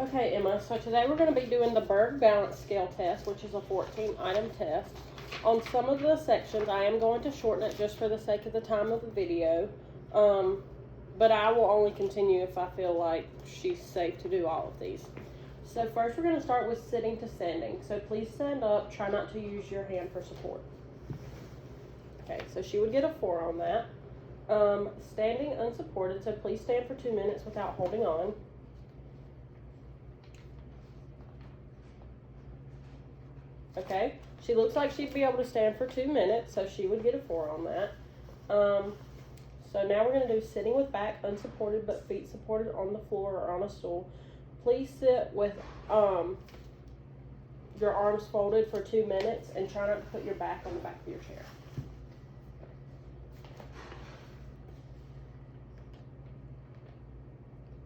Okay, Emma, so today we're going to be doing the Berg balance scale test, which is a 14-item test. On some of the sections, I am going to shorten it just for the sake of the time of the video, but I will only continue if I feel like she's safe to do all of these. So first we're going to start with sitting to standing. So please stand up, try not to use your hand for support. Okay, so she would get a 4 on that. Standing unsupported, so please stand for 2 minutes without holding on. Okay, she looks like she'd be able to stand for 2 minutes, so she would get a 4 on that. So now we're going to do sitting with back unsupported but feet supported on the floor or on a stool. Please sit with your arms folded for 2 minutes and try not to put your back on the back of your chair.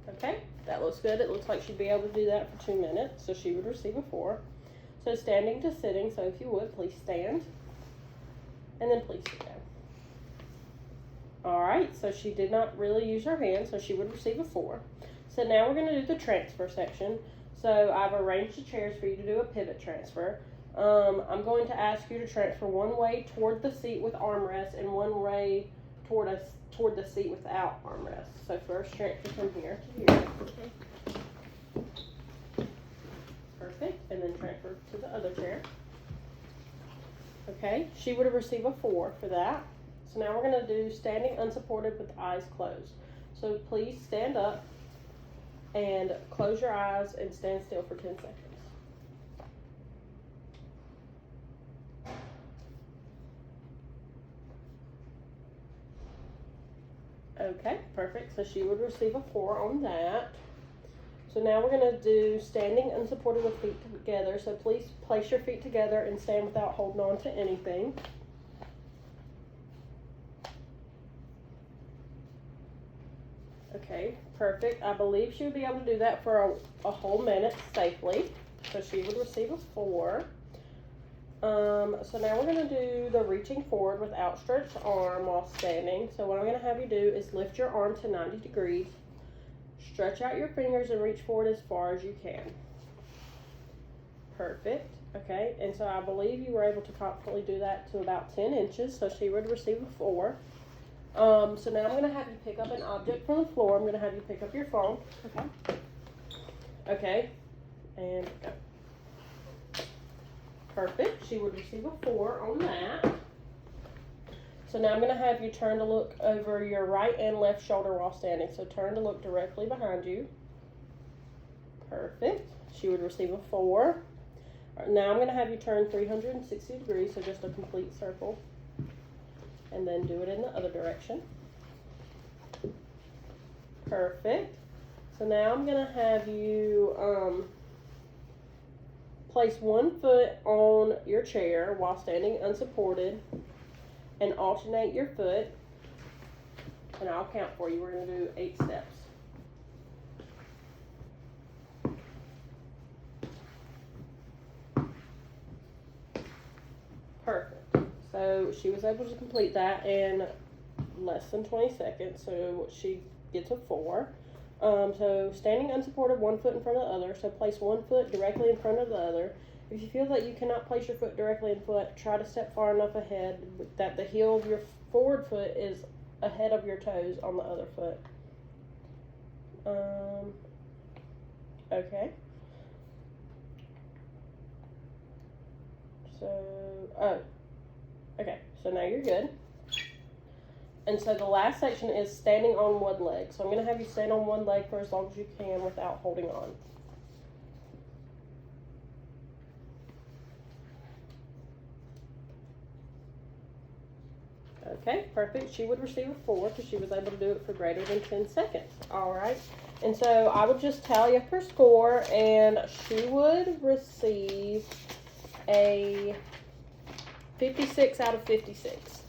Okay, that looks good. It looks like she'd be able to do that for 2 minutes, so she would receive a 4. So standing to sitting, so if you would, please stand, and then please sit down. Alright, so she did not really use her hand, so she would receive a 4. So now we're going to do the transfer section. So I've arranged the chairs for you to do a pivot transfer. I'm going to ask you to transfer one way toward the seat with armrests and one way toward the seat without armrests. So first transfer from here to here. Perfect, and then transfer to the other chair. Okay, she would have received a 4 for that. So now we're going to do standing unsupported with eyes closed. So please stand up and close your eyes and stand still for 10 seconds. Okay, perfect. So she would receive a 4 on that. So now we're going to do standing unsupported with feet together. So please place your feet together and stand without holding on to anything. Okay, perfect. I believe she would be able to do that for a whole minute safely. So she would receive a 4. So now we're going to do the reaching forward with outstretched arm while standing. So what I'm going to have you do is lift your arm to 90 degrees. Stretch out your fingers and reach forward as far as you can. Perfect. Okay, and so I believe you were able to confidently do that to about 10 inches, so she would receive a 4. So now I'm going to have you pick up an object from the floor. I'm going to have you pick up your phone. Okay. Okay, and go. Perfect. She would receive a 4 on that. So now I'm going to have you turn to look over your right and left shoulder while standing. So turn to look directly behind you. Perfect. She would receive a 4. Now I'm going to have you turn 360 degrees, so just a complete circle. And then do it in the other direction. Perfect. So now I'm going to have you place one foot on your chair while standing unsupported. And alternate your foot, and I'll count for you. We're going to do 8 steps. Perfect. So she was able to complete that in less than 20 seconds, so she gets a 4. So standing unsupported, one foot in front of the other, so place one foot directly in front of the other. If you feel that you cannot place your foot directly in foot, try to step far enough ahead that the heel of your forward foot is ahead of your toes on the other foot. Okay. Okay, so now you're good. And so the last section is standing on one leg. So I'm going to have you stand on one leg for as long as you can without holding on. Okay, perfect. She would receive a 4 because she was able to do it for greater than 10 seconds. All right. And so I would just tally up her score, and she would receive a 56 out of 56.